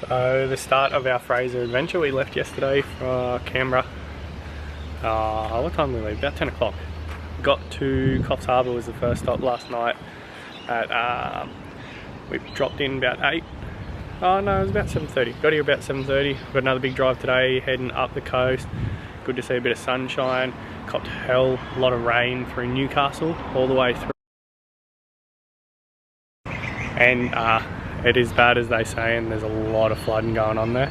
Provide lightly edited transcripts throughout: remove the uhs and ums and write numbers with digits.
So the start of our Fraser adventure, we left yesterday for Canberra. What time did we leave? About 10 o'clock. Got to Coffs Harbour, was the first stop last night. We dropped in about 8. Oh no, it was about 7:30. Got here about 7:30. Got another big drive today, heading up the coast. Good to see a bit of sunshine. Copped a lot of rain through Newcastle all the way through. And it is bad as they say, and there's a lot of flooding going on there.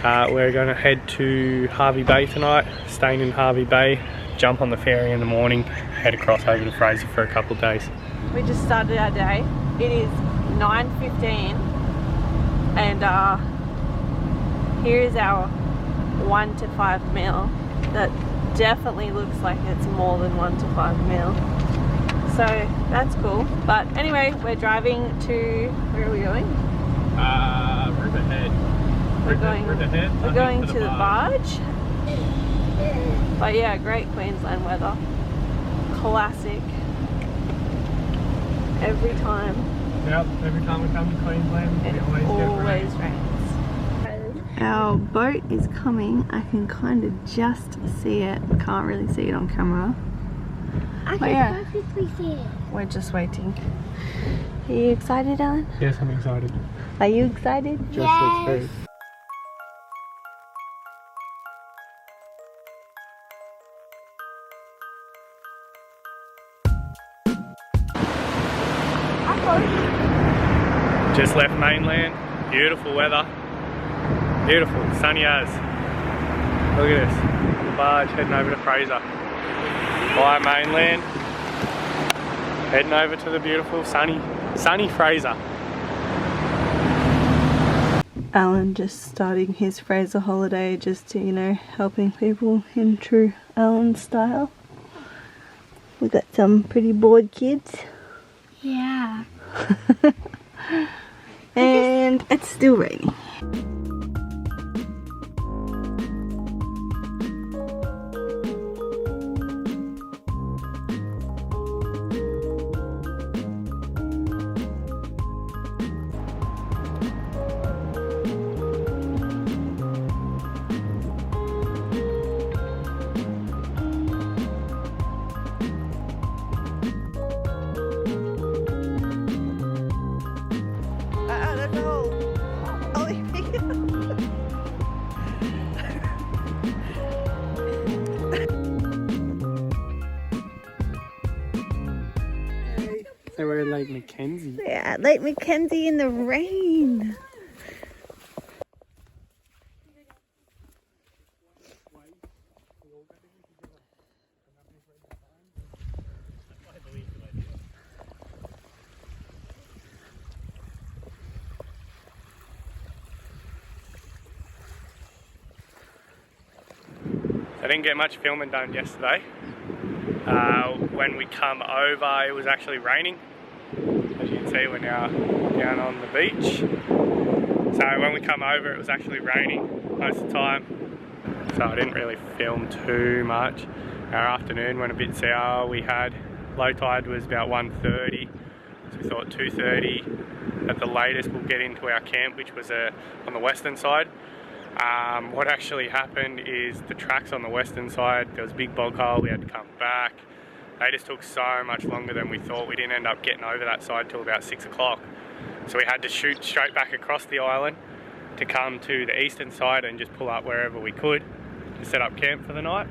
We're going to head to Hervey Bay tonight, staying in Hervey Bay, jump on the ferry in the morning, head across over to Fraser for a couple of days. We just started our day. It is 9:15 and here is our 1 to 5 meal. That definitely looks like it's more than 1 to 5 meal. So that's cool. But anyway, we're driving to, where are we going? Riverhead. We're going to the barge. But yeah, great Queensland weather. Classic. Every time. Yep, every time we come to Queensland, it always rains. Our boat is coming. I can kind of just see it. Can't really see it on camera. I can perfectly see it. We're just waiting. Are you excited, Alan? Yes, I'm excited. Are you excited? Just looks very. Just left mainland. Beautiful weather. Beautiful, sunny as. Look at this. The barge heading over to Fraser. Via mainland. Heading over to the beautiful sunny Fraser. Alan just starting his Fraser holiday, just to, you know, helping people in true Alan style. We got some pretty bored kids. Yeah. And it's still raining. So we're at Lake McKenzie. Yeah, Lake McKenzie in the rain. I didn't get much filming done yesterday. When we come over, it was actually raining. As you can see, we're now down on the beach. So when we come over, it was actually raining most of the time. So I didn't really film too much. Our afternoon went a bit sour. We had, low tide was about 1:30. So we thought 2:30 at the latest we'll get into our camp, which was on the western side. What actually happened is the tracks on the western side, there was a big bog hole, we had to come back. They just took so much longer than we thought. We didn't end up getting over that side till about 6 o'clock. So we had to shoot straight back across the island to come to the eastern side and just pull up wherever we could to set up camp for the night.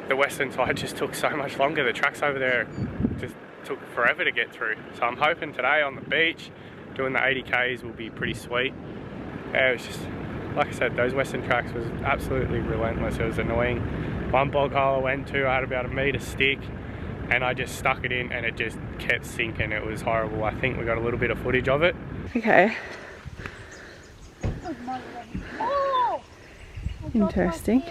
The western side just took so much longer. The tracks over there just took forever to get through. So I'm hoping today on the beach, doing the 80Ks will be pretty sweet. Yeah, it was just, like I said, those western tracks was absolutely relentless. It was annoying. One bog hole I went to, I had about a metre stick and I just stuck it in and it just kept sinking. It was horrible. I think we got a little bit of footage of it. Okay. Interesting.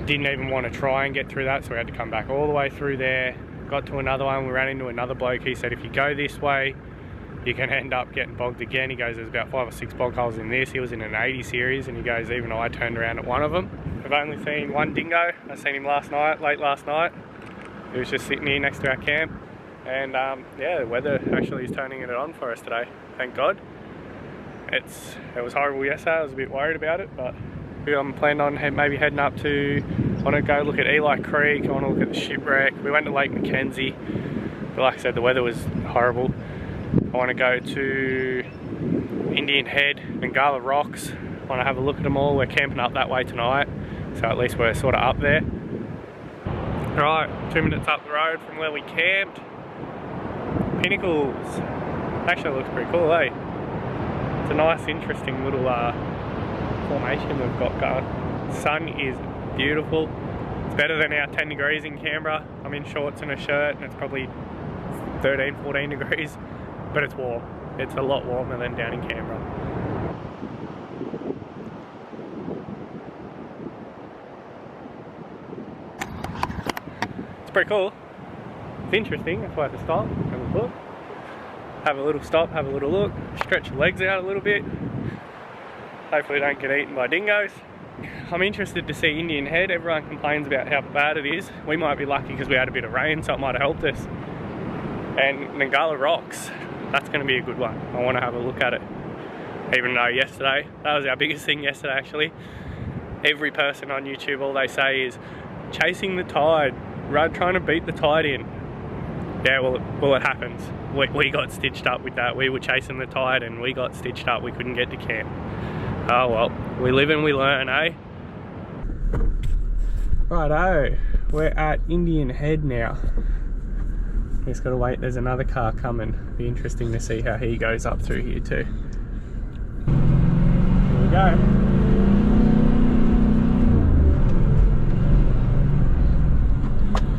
Didn't even want to try and get through that, so we had to come back all the way through there. Got to another one, we ran into another bloke. He said if you go this way you can end up getting bogged again. He goes, there's about 5 or 6 bog holes in this. He was in an 80 series and he goes, even I turned around at one of them. We've only seen one dingo. I seen him late last night. He was just sitting here next to our camp. And yeah, the weather actually is turning it on for us today, thank God. It was horrible yesterday, I was a bit worried about it, but I'm planning on maybe heading up to, I want to go look at Eli Creek, I want to look at the shipwreck. We went to Lake McKenzie, but like I said, the weather was horrible. I want to go to Indian Head, Ngkala Rocks. I want to have a look at them all. We're camping up that way tonight, so at least we're sort of up there. Right, 2 minutes up the road from where we camped. Pinnacles. Actually looks pretty cool, eh? It's a nice, interesting little formation we've got going. Sun is beautiful. It's better than our 10 degrees in Canberra. I'm in shorts and a shirt and it's probably 13, 14 degrees, but it's warm. It's a lot warmer than down in Canberra. It's pretty cool. It's interesting, that's why I have to stop, have a look. Have a little stop, have a little look, stretch your legs out a little bit. Hopefully don't get eaten by dingoes. I'm interested to see Indian Head. Everyone complains about how bad it is. We might be lucky because we had a bit of rain, so it might have helped us. And Ngkala Rocks, that's going to be a good one. I want to have a look at it. Even though yesterday, that was our biggest thing yesterday actually. Every person on YouTube, all they say is chasing the tide, trying to beat the tide in. Yeah, well it happens. We got stitched up with that. We were chasing the tide and we got stitched up. We couldn't get to camp. Oh well, we live and we learn, eh? Righto, we're at Indian Head now. Just gotta wait, there's another car coming. Be interesting to see how he goes up through here too. Here we go.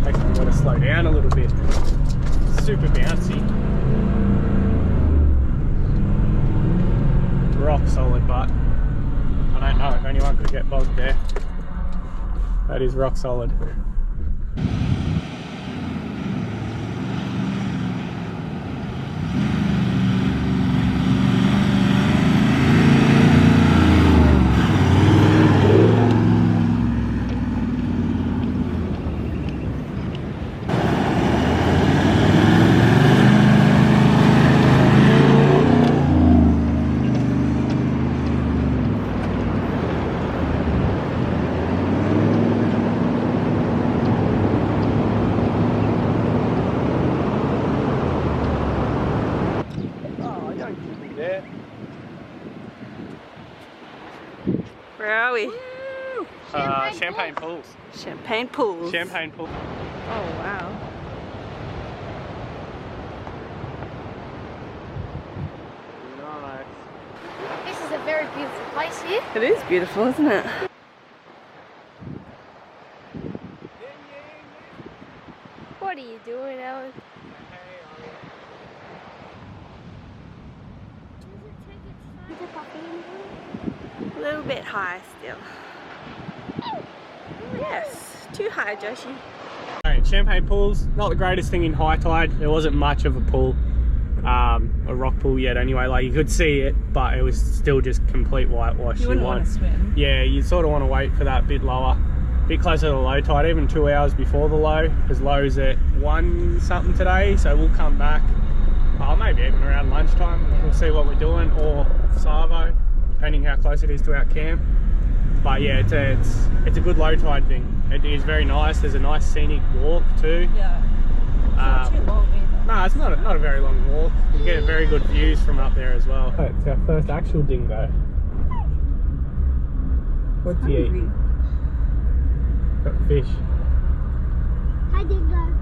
Makes me want to slow down a little bit. Super bouncy. Rock solid, but I don't know if anyone could get bogged there. That is rock solid. Where are we? Champagne Pools. Champagne Pools. Champagne Pools. Oh wow. Nice. This is a very beautiful place here. It is beautiful, isn't it? What are you doing, Alan? A little bit high still. Yes, too high, Joshi. Alright, Champagne Pools, not the greatest thing in high tide. There wasn't much of a pool, a rock pool yet anyway. Like you could see it, but it was still just complete whitewash. You wouldn't want to swim. Yeah, you sort of want to wait for that bit lower, a bit closer to the low tide, even 2 hours before the low, because low's at 1 something today, so we'll come back. Maybe even around lunchtime. We'll see what we're doing, or Savo, depending how close it is to our camp. But yeah, it's a good low tide thing. It is very nice. There's a nice scenic walk too. Yeah. It's not too long either. No, it's not a very long walk. You get very good views from up there as well. It's our first actual dingo. What do you eat? Got fish. Hi, Dingo.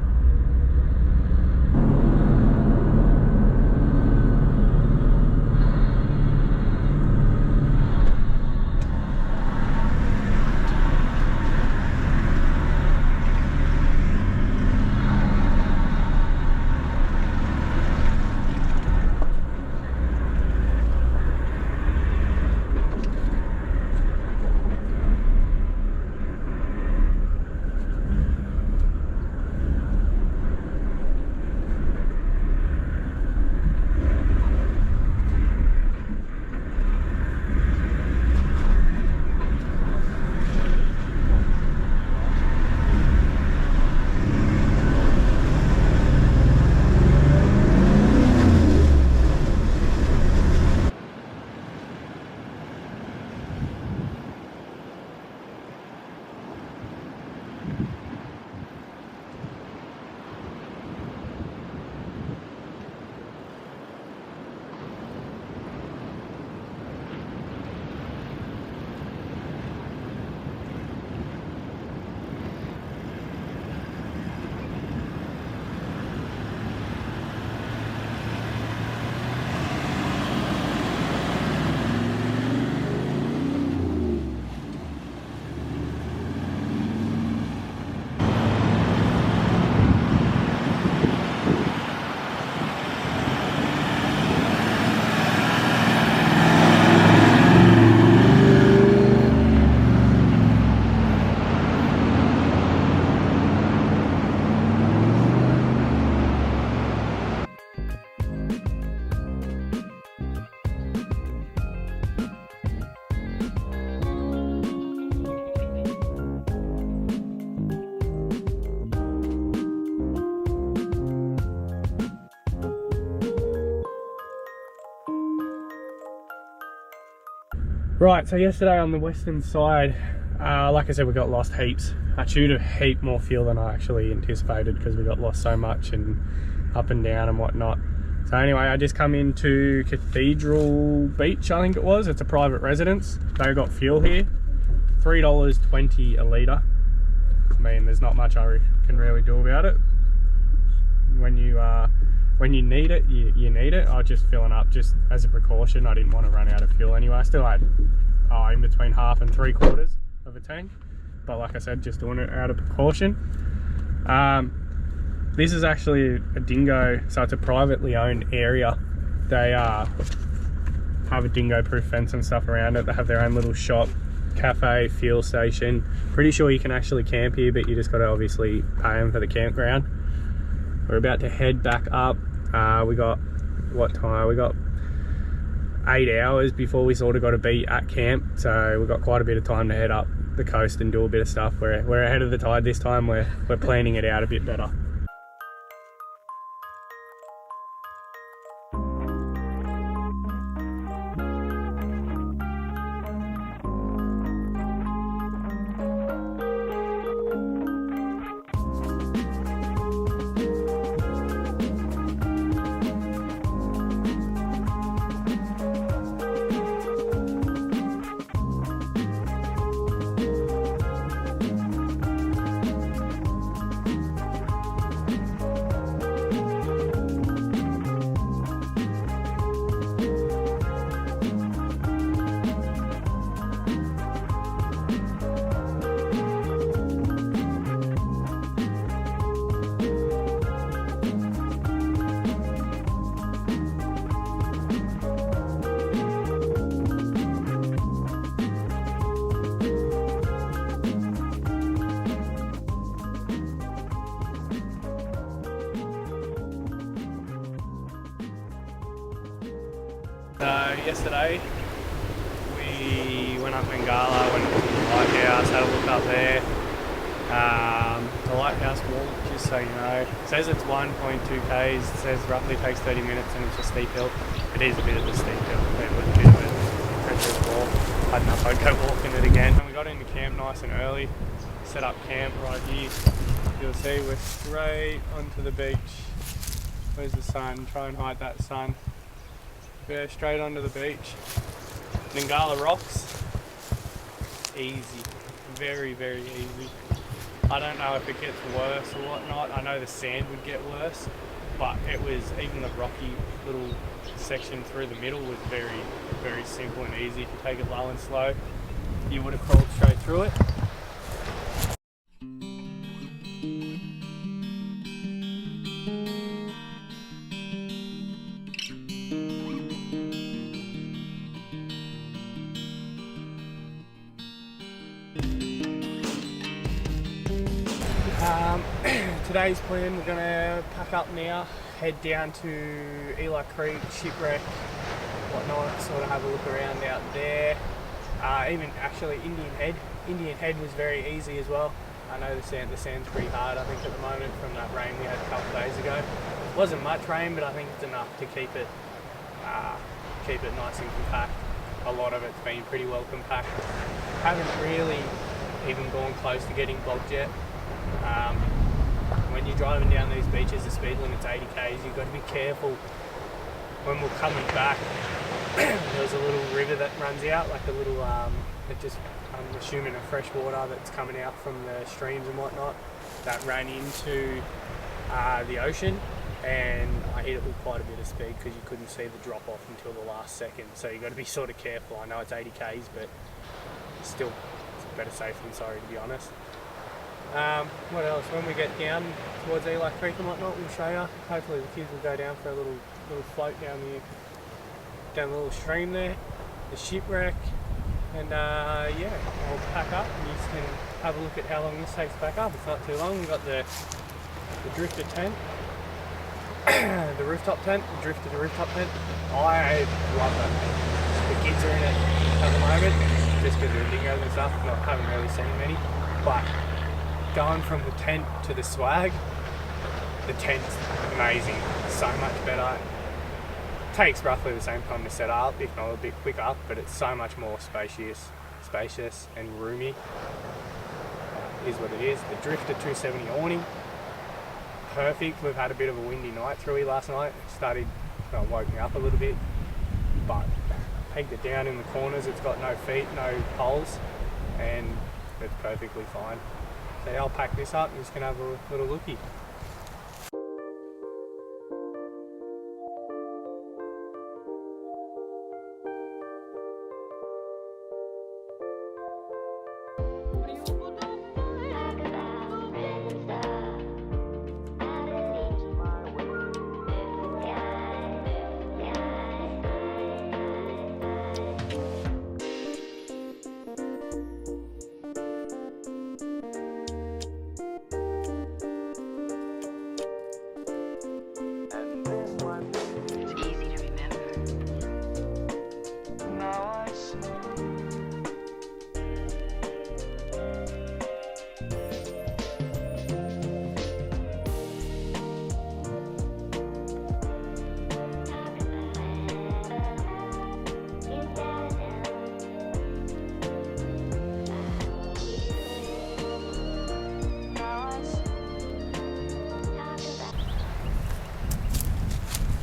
Right, so yesterday on the western side, like I said, we got lost heaps. I chewed a heap more fuel than I actually anticipated because we got lost so much and up and down and whatnot. So anyway, I just come into Cathedral Beach, I think it was. It's a private residence. They got fuel here, $3.20 a litre. I mean, there's not much I can really do about it. When you need it, you need it. I was just filling up just as a precaution. I didn't want to run out of fuel anyway. I still had in between half and 3/4 of a tank, but like I said, just doing it out of precaution. This is actually a dingo, so it's a privately owned area. They have a dingo proof fence and stuff around it. They have their own little shop, cafe, fuel station. Pretty sure you can actually camp here, but you just got to obviously pay them for the campground. We're about to head back up. We got, what time? We got 8 hours before we sort of got to be at camp, so we've got quite a bit of time to head up the coast and do a bit of stuff. We're ahead of the tide this time. We're planning it out a bit better. Yesterday we went up Ngkala, went to the lighthouse, had a look up there. The lighthouse walk, just so you know, it says it's 1.2 k's, it says roughly takes 30 minutes and it's a steep hill. It is a bit of a steep hill, it was a bit of a treacherous walk. I don't know if I'd go walking it again. And we got into camp nice and early, set up camp right here. You'll see we're straight onto the beach. Where's the sun? Try and hide that sun. Yeah, straight onto the beach. Ngkala rocks, easy, very, very easy. I don't know if it gets worse or whatnot. I know the sand would get worse, but it was, even the rocky little section through the middle was very, very simple and easy. If you take it low and slow, you would have crawled straight through it. Today's plan, we're going to pack up now, head down to Eli Creek, Ship Wreck, whatnot, sort of have a look around out there. Even actually Indian Head was very easy as well. I know the sand's pretty hard, I think, at the moment from that rain we had a couple of days ago. It wasn't much rain, but I think it's enough to keep it nice and compact. A lot of it's been pretty well compact. Haven't really even gone close to getting bogged yet. When you're driving down these beaches, the speed limit's 80 k's, you've got to be careful. When we're coming back, there's a little river that runs out, like a little, I'm assuming a fresh water that's coming out from the streams and whatnot, that ran into the ocean, and I hit it with quite a bit of speed because you couldn't see the drop off until the last second, so you've got to be sort of careful. I know it's 80 k's, but still, it's better safe than sorry, to be honest. What else? When we get down towards Eli Creek and whatnot, we'll show you. Hopefully the kids will go down for a little float down the little stream there, the shipwreck, and yeah, I'll pack up and you can have a look at how long this takes to pack up. It's not too long. We've got the drifter tent, the rooftop tent, the drifter to rooftop tent. I love that. The kids are in it at the moment, just because of the dingoes and stuff. I haven't really seen many, but going from the tent to the swag, the tent's amazing, so much better. takes roughly the same time to set up, if not a bit quicker, but it's so much more spacious and roomy. Is what it is. The Drifter 270 awning, perfect. We've had a bit of a windy night through here last night. It started, woke me up a little bit, but pegged it down in the corners. It's got no feet, no poles, and it's perfectly fine. So yeah, I'll pack this up and just gonna have a little looky.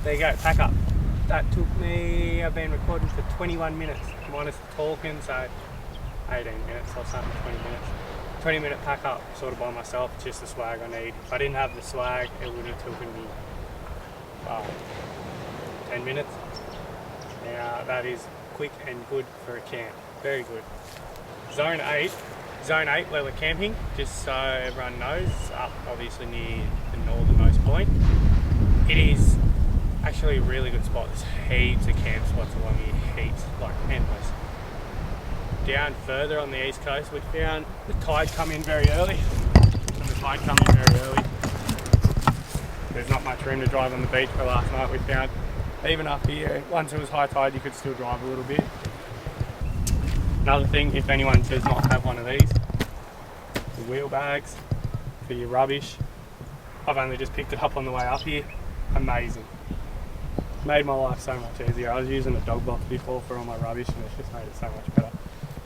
There you go, pack up. That took me, I've been recording for 21 minutes, minus the talking, so 18 minutes or something, 20 minutes. 20-minute pack up, sort of by myself, just the swag I need. If I didn't have the swag, it would have taken me 10 minutes. Now that is quick and good for a camp, very good. Zone 8 where we're camping, just so everyone knows, up obviously near the northernmost point. It is actually a really good spot. There's heaps of camp spots along here, heaps, like endless. Down further on the east coast, we found the tide come in very early. There's not much room to drive on the beach, but last night we found, even up here, once it was high tide, you could still drive a little bit. Another thing, if anyone does not have one of these, the wheel bags for your rubbish. I've only just picked it up on the way up here. Amazing. Made my life so much easier. I was using a dog box before for all my rubbish and it's just made it so much better.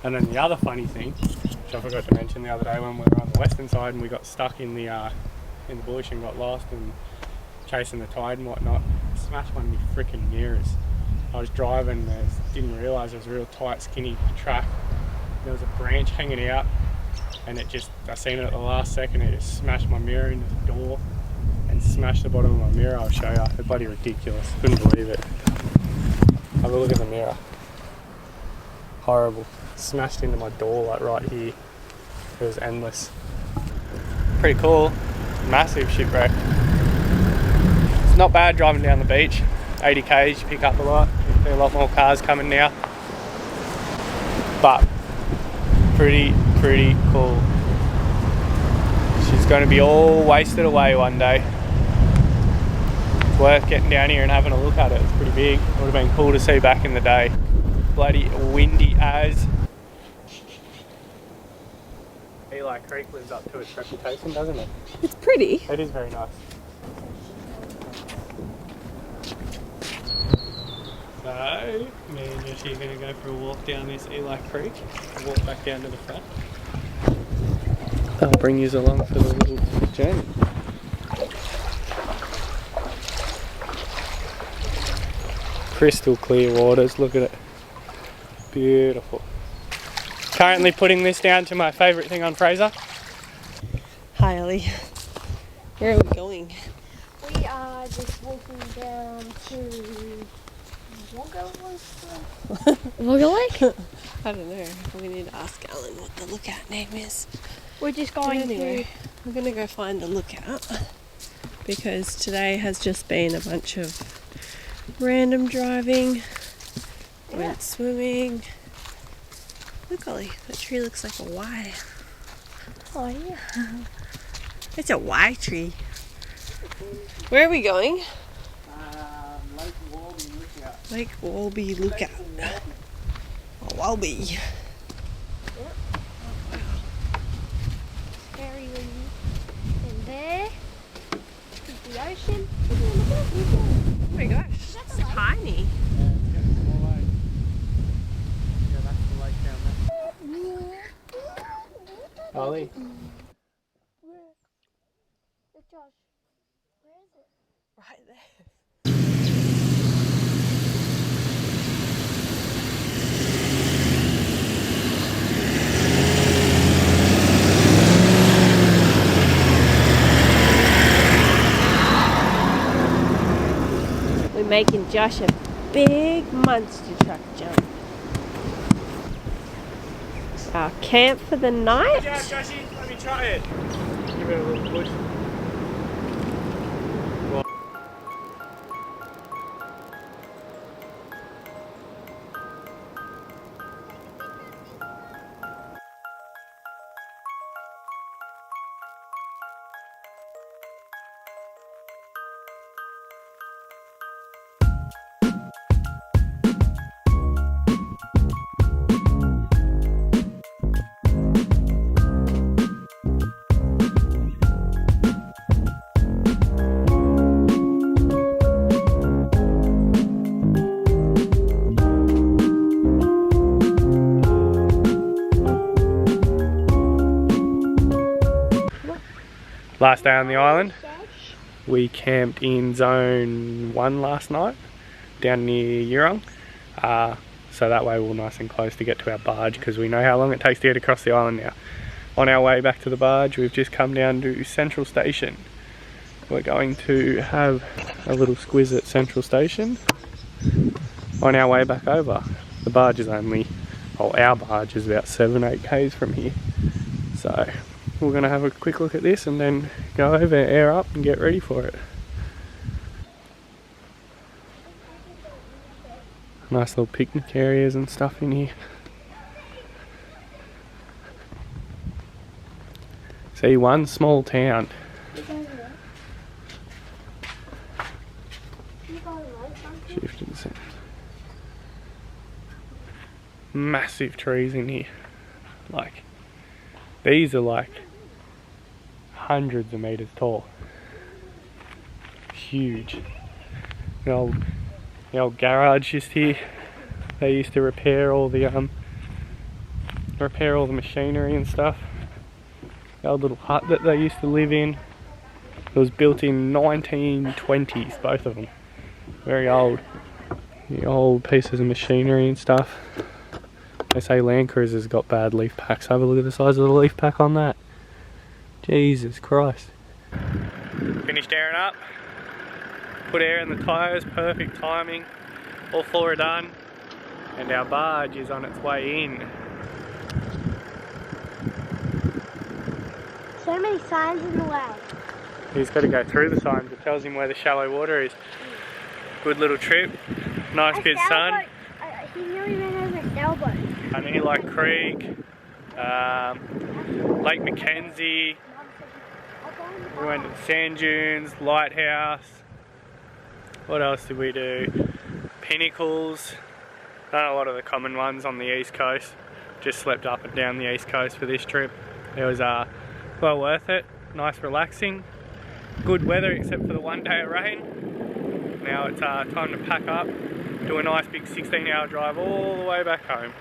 And then the other funny thing, which I forgot to mention the other day when we were on the western side and we got stuck in the bush and got lost and chasing the tide and whatnot, smashed one of my freaking mirrors. I was driving and didn't realise it was a real tight, skinny track. There was a branch hanging out and it just, I seen it at the last second, it just smashed my mirror into the door and smashed the bottom of my mirror. I'll show you. It's bloody ridiculous. Couldn't believe it. Have a look at the mirror. Horrible. Smashed into my door like right here. It was endless. Pretty cool. Massive shipwreck. It's not bad driving down the beach. 80 k's, you pick up a lot. You see a lot more cars coming now. But pretty cool. She's going to be all wasted away one day. It's worth getting down here and having a look at it. It's pretty big. It would have been cool to see back in the day. Bloody windy as. Eli Creek lives up to its reputation, doesn't it? It's pretty. It is very nice. So, me and Yoshi are going to go for a walk down this Eli Creek and walk back down to the front. I'll bring you along for the little journey. Crystal clear waters, look at it. Beautiful. Currently putting this down to my favourite thing on Fraser. Hi Ellie. Where are we going? We are just walking down to Wogga Lake? I don't know. We need to ask Alan what the lookout name is. We're just going anyway, we're going to go find the lookout because today has just been a bunch of random driving. Went swimming. Look, Ollie, that tree looks like a Y. Oh yeah. It's a Y tree. Where are we going? Lake Wabby Lookout. Lake Wabby Lookout. Wabby. Very windy. And there is the ocean. Oh my gosh, it's tiny. Ellie. Where? Josh, where is it? Right there. We're making Josh a big monster truck jump. Our camp for the night. Yeah, Joshy, let me try it. Give it a little push. Last day on the island, we camped in zone 1 last night, down near Yurong. So that way we're nice and close to get to our barge, because we know how long it takes to get across the island now. On our way back to the barge, we've just come down to Central Station. We're going to have a little squiz at Central Station on our way back over. The barge is only, well, our barge is about 7-8 k's from here. So we're going to have a quick look at this and then go over, air up and get ready for it. Nice little picnic areas and stuff in here. See, one small town. Shifting sounds. Massive trees in here. Like, these are like hundreds of meters tall. Huge. The old garage just here. They used to repair all the machinery and stuff. The old little hut that they used to live in. It was built in 1920s, both of them. Very old. The old pieces of machinery and stuff. They say Land Cruiser's got bad leaf packs. Have a look at the size of the leaf pack on that. Jesus Christ. Finished airing up. Put air in the tyres, perfect timing. All 4 are done. And our barge is on its way in. So many signs in the way. He's got to go through the signs. It tells him where the shallow water is. Good little trip. Nice bit of sun. He nearly ran over a sailboat. Like Creek, Lake McKenzie. We went to the sand dunes, Lighthouse. What else did we do? Pinnacles. Done a lot of the common ones on the east coast. Just slept up and down the east coast for this trip. It was well worth it. Nice, relaxing. Good weather except for the 1 day of rain. Now it's time to pack up. Do a nice big 16-hour drive all the way back home.